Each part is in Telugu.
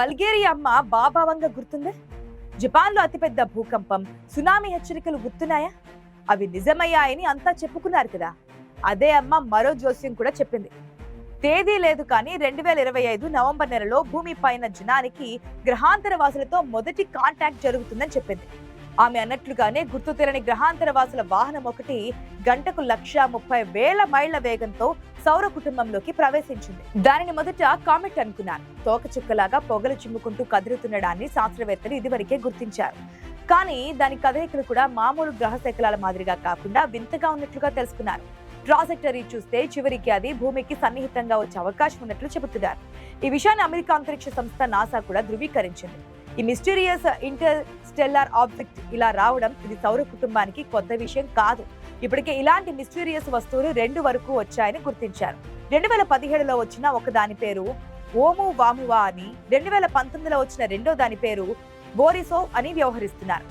బల్గేరియా అమ్మ బాబావంగా గుర్తుందా? జపాన్లో అతిపెద్ద భూకంపం, సునామీ హెచ్చరికలు గుర్తున్నాయా? అవి నిజమయ్యాయని అంతా చెప్పుకున్నారు కదా. అదే అమ్మ మరో జోస్యం కూడా చెప్పింది. తేదీ లేదు కానీ 2025 నవంబర్ నెలలో భూమి పైన జనానికి గ్రహాంతర వాసులతో మొదటి కాంటాక్ట్ జరుగుతుందని చెప్పింది. ఆమె అన్నట్లుగానే గుర్తు తెలియని గ్రహాంతర వాసుల వాహనం ఒకటి గంటకు 130,000 మైళ్ల వేగంతో సౌర కుటుంబంలోకి ప్రవేశించింది. దానిని మొదట కామెట్ అనుకున్నారు. తోకచుక్కలాగా పొగలు చిమ్ముకుంటూ కదులుతుండడాన్ని శాస్త్రవేత్తలు ఇదివరకే గుర్తించారు. కానీ దాని కదలికలు కూడా మామూలు గ్రహ శకలాల మాదిరిగా కాకుండా వింతగా ఉన్నట్లుగా తెలుసుకున్నారు. ట్రాజెక్టరీ చూస్తే చివరికి అది భూమికి సన్నిహితంగా వచ్చే అవకాశం ఉన్నట్లు చెబుతున్నారు. ఈ విషయాన్ని అమెరికా అంతరిక్ష సంస్థ నాసా కూడా ధృవీకరించింది. ఈ మిస్టీరియస్ ఇంటర్స్టెల్లార్ ఆబ్జెక్ట్ ఇలా రావడం ఇది సౌర కుటుంబానికి కొత్త విషయం కాదు. ఇప్పటికే ఇలాంటి మిస్టీరియస్ వస్తువులు 2 వరకు వచ్చాయని గుర్తించారు. 2017లో వచ్చిన ఒక దాని పేరు ఓము వామువా అని, 2019లో వచ్చిన రెండో దాని పేరు బోరిసోవ్ అని వ్యవహరిస్తున్నారు.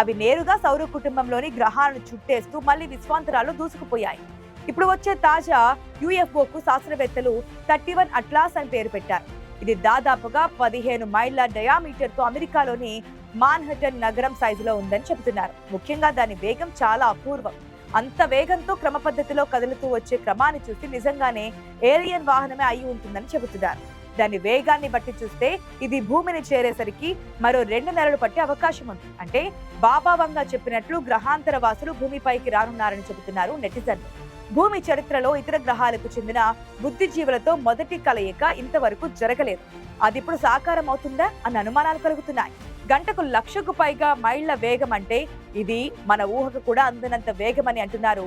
అవి నేరుగా సౌర కుటుంబంలోని గ్రహాలను చుట్టేస్తూ మళ్లీ విశ్వాంతరాలు దూసుకుపోయాయి. ఇప్పుడు వచ్చే తాజా యుఎఫ్ఓకు శాస్త్రవేత్తలు 31 అట్లాస్ అని పేరు పెట్టారు. ఇది దాదాపుగా 15 మైళ్ల డయామీటర్ తో అమెరికాలోని మాన్హటన్ నగరం సైజులో ఉందని చెబుతున్నారు. ముఖ్యంగా దాని వేగం చాలా అపూర్వం. అంత వేగంతో క్రమ పద్ధతిలో కదులుతూ వచ్చే క్రమాన్ని చూసి నిజంగానే ఏలియన్ వాహనమే అయి ఉంటుందని చెబుతున్నారు. దాని వేగాన్ని బట్టి చూస్తే ఇది భూమిని చేరేసరికి మరో 2 నెలలు పట్టే అవకాశం ఉంది. అంటే బాబావంగా చెప్పినట్లు గ్రహాంతర వాసులు భూమిపైకి రానున్నారని చెబుతున్నారు నెటిజన్లు. భూమి చరిత్రలో ఇతర గ్రహాలకు చెందిన బుద్ధిజీవులతో మొదటి కలయిక ఇంతవరకు జరగలేదు. అది ఇప్పుడు సాకారం అవుతుందా అన్న అనుమానాలు కలుగుతున్నాయి. గంటకు 1,00,000కు పైగా మైళ్ల వేగం అంటే ఇది మన ఊహకు కూడా అందనంత వేగమని అంటున్నారు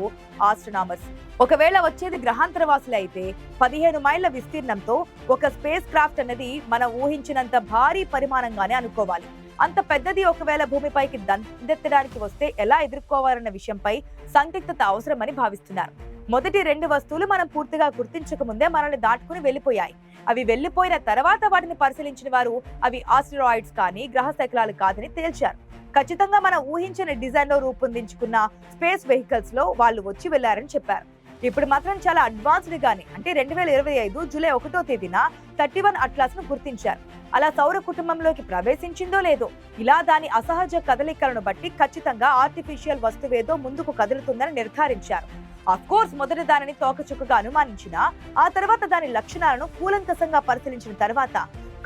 ఆస్ట్రోనామర్స్. ఒకవేళ వచ్చేది గ్రహాంతర వాసులు అయితే 15 మైళ్ల విస్తీర్ణంతో ఒక స్పేస్ క్రాఫ్ట్ అనేది మనం ఊహించినంత భారీ పరిమాణంగానే అనుకోవాలి. అంత పెద్దది ఒకవేళ భూమిపైకి దండెత్తడానికి వస్తే ఎలా ఎదుర్కోవాలన్న విషయంపై సందిగ్ధత అవసరమని భావిస్తున్నారు. మొదటి 2 వస్తువులు మనం పూర్తిగా గుర్తించక ముందే మనల్ని దాటుకుని వెళ్లిపోయాయి. అవి వెళ్లిపోయిన తర్వాత వాటిని పరిశీలించిన వారు అవి ఆస్టరాయిడ్స్ కానీ గ్రహ శకలాలు కాదని తేల్చారు. ఖచ్చితంగా మనం ఊహించిన డిజైన్ లో రూపొందించుకున్న స్పేస్ వెహికల్స్ లో వాళ్ళు వచ్చి వెళ్లారని చెప్పారు. ఇప్పుడు మాత్రం చాలా అడ్వాన్స్డ్ గాని అంటే 2025 జూలై 1వ తేదీన 31 అట్లాస్ ను గుర్తించారు. అలా సౌర కుటుంబంలోకి ప్రవేశించిందో లేదో ఇలా దాని అసహజ కదలికలను బట్టి ఖచ్చితంగా ఆర్టిఫిషియల్ వస్తువేదో ముందుకు కదులుతుందని నిర్ధారించారు. అఫ్కోర్స్ మొదటి దానిని తోకచుక్కగా అనుమానించినా ఆ తర్వాత దాని లక్షణాలను కూలంకషంగా పరిశీలించిన తర్వాత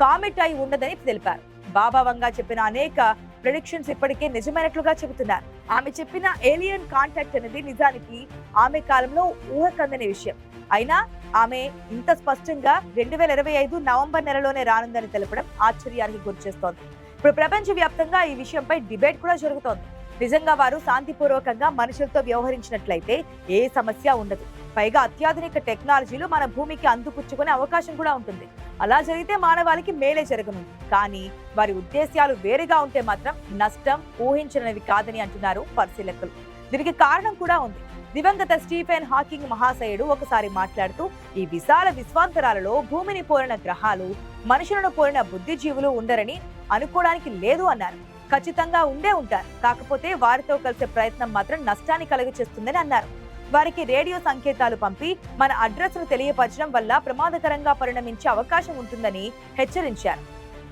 కామెట్ అయి ఉండదని తెలిపారు. బాబావంగా చెప్పిన అనేక ప్రెడిక్షన్స్ ఇప్పటికే నిజమైనట్లుగా చెబుతున్నారు. ఆమె చెప్పిన ఏలియన్ కాంటాక్ట్ అనేది నిజానికి ఆమె కాలంలో ఊహకందని విషయం. అయినా ఆమె ఇంత స్పష్టంగా 2025 నవంబర్ నెలలోనే రానుందని తెలపడం ఆశ్చర్యానికి గురిచేస్తోంది. ఇప్పుడు ప్రపంచ వ్యాప్తంగా ఈ విషయంపై డిబేట్ కూడా జరుగుతోంది. నిజంగా వారు శాంతిపూర్వకంగా మనుషులతో వ్యవహరించినట్లయితే ఏ సమస్య ఉండదు. పైగా అత్యాధునిక టెక్నాలజీలు మన భూమికి అంతుపుచ్చుకునే అవకాశం కూడా ఉంటుంది. అలా జరిగితే మానవాళికి మేలే జరగనుంది. కానీ వారి ఉద్దేశ్యాలు వేరుగా ఉంటే మాత్రం నష్టం ఊహించనివి కాదని అంటున్నారు పరిశీలకులు. దీనికి కారణం కూడా ఉంది. దివంగత స్టీఫెన్ హాకింగ్ మహాశయుడు ఒకసారి మాట్లాడుతూ ఈ విశాల విశ్వాంతరాలలో భూమిని పోలిన గ్రహాలు, మనుషులను పోలిన బుద్ధిజీవులు ఉండరని అనుకోవడానికి లేదు అన్నారు. ఖచ్చితంగా ఉండే ఉంటారు. కాకపోతే వారితో కలిసే ప్రయత్నం మాత్రం నష్టాన్ని కలుగచేస్తుందని అన్నారు. వారికి రేడియో సంకేతాలు పంపి మన అడ్రస్ ను తెలియపరచడం వల్ల ప్రమాదకరంగా పరిణమించే అవకాశం ఉంటుందని హెచ్చరించారు.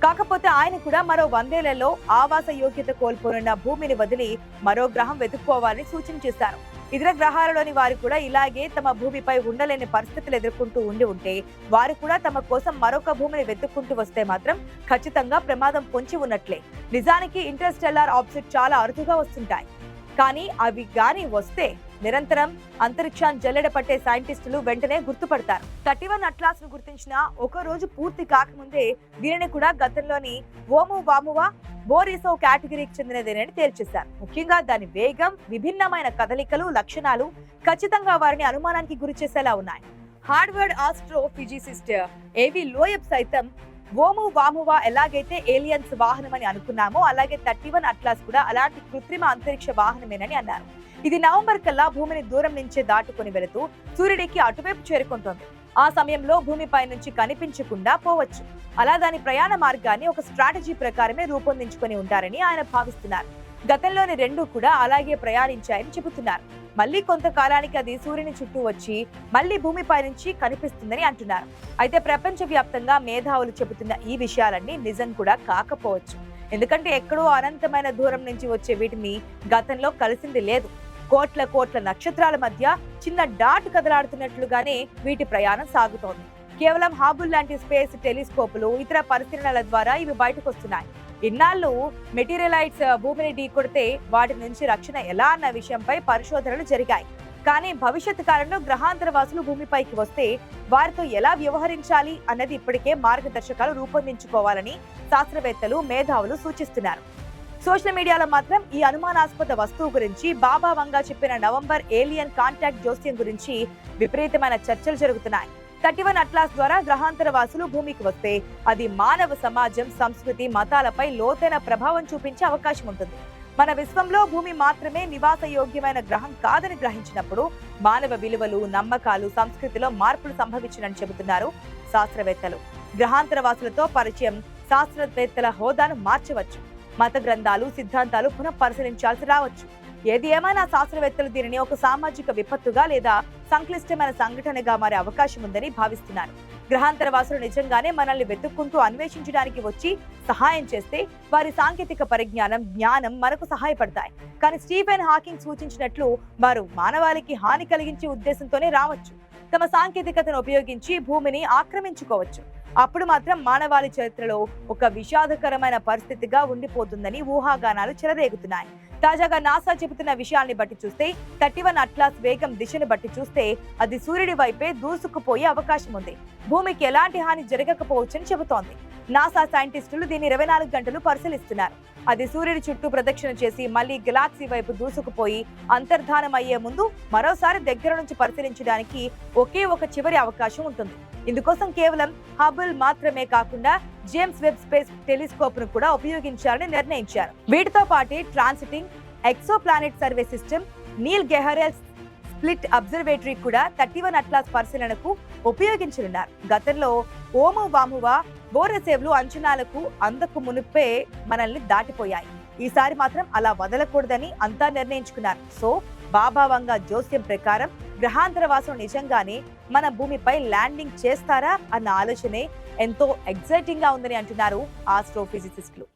కాకపోతే ఆయన కూడా మరో 100 ఏళ్లలో ఆవాస యోగ్యత కోల్పోనున్న భూమిని వదిలి మరో గ్రహం వెతుక్కోవాలని సూచన చేశారు. ఇతర గ్రహాలలోని వారు కూడా ఇలాగే తమ భూమిపై ఉండలేని పరిస్థితులు ఎదుర్కొంటూ ఉంటే వారు కూడా తమ కోసం మరొక భూమిని వెతుక్కుంటూ వస్తే మాత్రం ఖచ్చితంగా ప్రమాదం పొంచి ఉన్నట్లే. నిజానికి ఇంటర్స్టెల్లార్ ఆబ్జెక్ట్ చాలా అరుదుగా వస్తుంటాయి. కానీ అవి గాని వస్తే నిరంతరం అంతరిక్షాన్ని జల్లెడ పట్టే సైంటిస్టులు వెంటనే గుర్తుపడతారు. 31 అట్లాస్ ను గుర్తించిన ఒక రోజు పూర్తి కాకముందే దీనిని కూడా గతంలోని ఓము వామువా బోరిసోవ్ కేటగిరీకి చెందినదేనని తేల్చేశారు. ముఖ్యంగా దాని వేగం, విభిన్నమైన కదలికలు, లక్షణాలు ఖచ్చితంగా వారిని అనుమానానికి గురి చేసేలా ఉన్నాయి. హార్వర్డ్ ఆస్ట్రో ఫిజిసిస్ట్ ఏవి లోయబ్ సైతం ఓము వామువా ఎలాగైతే ఏలియన్స్ వాహనమని అనుకున్నామో అలాగే 31 అట్లాస్ కూడా అలాంటి కృత్రిమ అంతరిక్ష వాహనమేనని అన్నారు. ఇది నవంబర్ కల్లా భూమిని దూరం నుంచే దాటుకుని వెళుతూ సూర్యుడికి అటువైపు చేరుకుంటోంది. ఆ సమయంలో భూమిపై నుంచి కనిపించకుండా పోవచ్చు. అలా దాని ప్రయాణ మార్గాన్ని ఒక స్ట్రాటజీ ప్రకారమే రూపొందించుకొని ఉంటారని ఆయన భావిస్తున్నారు. గతంలోని 2 కూడా అలాగే ప్రయాణించాయని చెబుతున్నారు. మళ్ళీ కొంతకాలానికి అది సూర్యుని చుట్టూ వచ్చి మళ్ళీ భూమిపై నుంచి కనిపిస్తుందని అంటున్నారు. అయితే ప్రపంచవ్యాప్తంగా మేధావులు చెబుతున్న ఈ విషయాలన్నీ నిజం కూడా కాకపోవచ్చు. ఎందుకంటే ఎక్కడో అనంతమైన దూరం నుంచి వచ్చే వీటిని గతంలో కలిసింది లేదు. కోట్ల కోట్ల నక్షత్రాల మధ్య చిన్న డాట్ కదలాడుతున్నట్లుగానే వీటి ప్రయాణం సాగుతోంది. కేవలం హబుల్ లాంటి స్పేస్ టెలిస్కోపులు, ఇతర పరిశీలనల ద్వారా ఇవి బయటకు వస్తున్నాయి. ఇన్నాళ్ళు మెటీరియలైట్స్ భూమిని ఢీకొడితే వాటి నుంచి రక్షణ ఎలా అన్న విషయంపై పరిశోధనలు జరిగాయి. కానీ భవిష్యత్ కాలంలో గ్రహాంతర వాసులు భూమిపైకి వస్తే వారితో ఎలా వ్యవహరించాలి అన్నది ఇప్పటికే మార్గదర్శకాలు రూపొందించుకోవాలని శాస్త్రవేత్తలు, మేధావులు సూచిస్తున్నారు. సోషల్ మీడియాలో మాత్రం ఈ అనుమానాస్పద వస్తువు గురించి బాబా వంగా చెప్పిన నవంబర్ ఏలియన్ కాంటాక్ట్ జోస్యం గురించి విపరీతమైన చర్చలు జరుగుతున్నాయి. 31 అట్లాస్ ద్వారా గ్రహాంతర వాసులు భూమికి వస్తే అది మానవ సమాజం, సంస్కృతి, మతాలపై లోతైన ప్రభావం చూపించే అవకాశం ఉంటుంది. మన విశ్వంలో భూమి మాత్రమే నివాస యోగ్యమైన గ్రహం కాదని గ్రహించినప్పుడు మానవ విలువలు, నమ్మకాలు, సంస్కృతిలో మార్పులు సంభవించినని చెబుతున్నారు శాస్త్రవేత్తలు. గ్రహాంతర వాసులతో పరిచయం శాస్త్రవేత్తల హోదాను మార్చవచ్చు. మత గ్రంథాలు, సిద్ధాంతాలు పునః పరిశీలించాల్సి రావచ్చు. ఏది ఏమైనా శాస్త్రవేత్తలు దీనిని ఒక సామాజిక విపత్తుగా లేదా సంక్లిష్టమైన సంఘటనగా మారే అవకాశం ఉందని భావిస్తున్నారు. గ్రహాంతర వాసులు నిజంగానే మనల్ని వెతుక్కుంటూ అన్వేషించడానికి వచ్చి సహాయం చేస్తే వారి సాంకేతిక పరిజ్ఞానం, జ్ఞానం మనకు సహాయపడతాయి. కానీ స్టీఫెన్ హాకింగ్ సూచించినట్లు వారు మానవాళికి హాని కలిగించే ఉద్దేశంతోనే రావచ్చు. తమ సాంకేతికతను ఉపయోగించి భూమిని ఆక్రమించుకోవచ్చు. అప్పుడు మాత్రం మానవాళి చరిత్రలో ఒక విషాదకరమైన పరిస్థితిగా ఉండిపోతుందని ఊహాగానాలు చెలరేగుతున్నాయి. తాజాగా నాసా చెబుతున్న విషయాల్ని బట్టి చూస్తే 31 అట్లాస్ వేగం దిశను బట్టి చూస్తే అది సూర్యుడి వైపే దూసుకుపోయే అవకాశం ఉంది. భూమికి ఎలాంటి హాని జరగకపోవచ్చని చెబుతోంది. నాసా సైంటిస్టులు దీన్ని 24 గంటలు పరిశీలిస్తున్నారు. అది సూర్యుడి చుట్టూ ప్రదక్షిణ చేసి మళ్లీ గెలాక్సీ వైపు దూసుకుపోయి అంతర్ధానం అయ్యే ముందు మరోసారి దగ్గర నుంచి పరిశీలించడానికి ఒకే ఒక చివరి అవకాశం ఉంటుంది. ఇందుకోసం కేవలం హబుల్ మాత్రమే కాకుండా జేమ్స్ వెబ్ స్పేస్ టెలిస్కోప్ ను కూడా ఉపయోగించాలని నిర్ణయించారు. వీటితో పాటు transiting exoplanet survey system, Neil గెహరెల్ స్ప్లిట్ అబ్జర్వేటరీ కూడా 31 అట్లాస్ పరిశీలనకు ఉపయోగించనున్నారు. గతంలో ఓమువామువా, బోరెసేవ్లు అంచనాలకు అందకు మునుపే మనల్ని దాటిపోయాయి. ఈసారి మాత్రం అలా వదలకూడదని అంతా నిర్ణయించుకున్నారు. సో బాబా వంగా జోస్యం ప్రకారం గ్రహాంతర వాసులు నిజంగానే మన భూమిపై ల్యాండింగ్ చేస్తారా అన్న ఆలోచనే ఎంతో ఎక్సైటింగ్ గా ఉందని అంటున్నారు ఆస్ట్రోఫిజిసిస్టులు.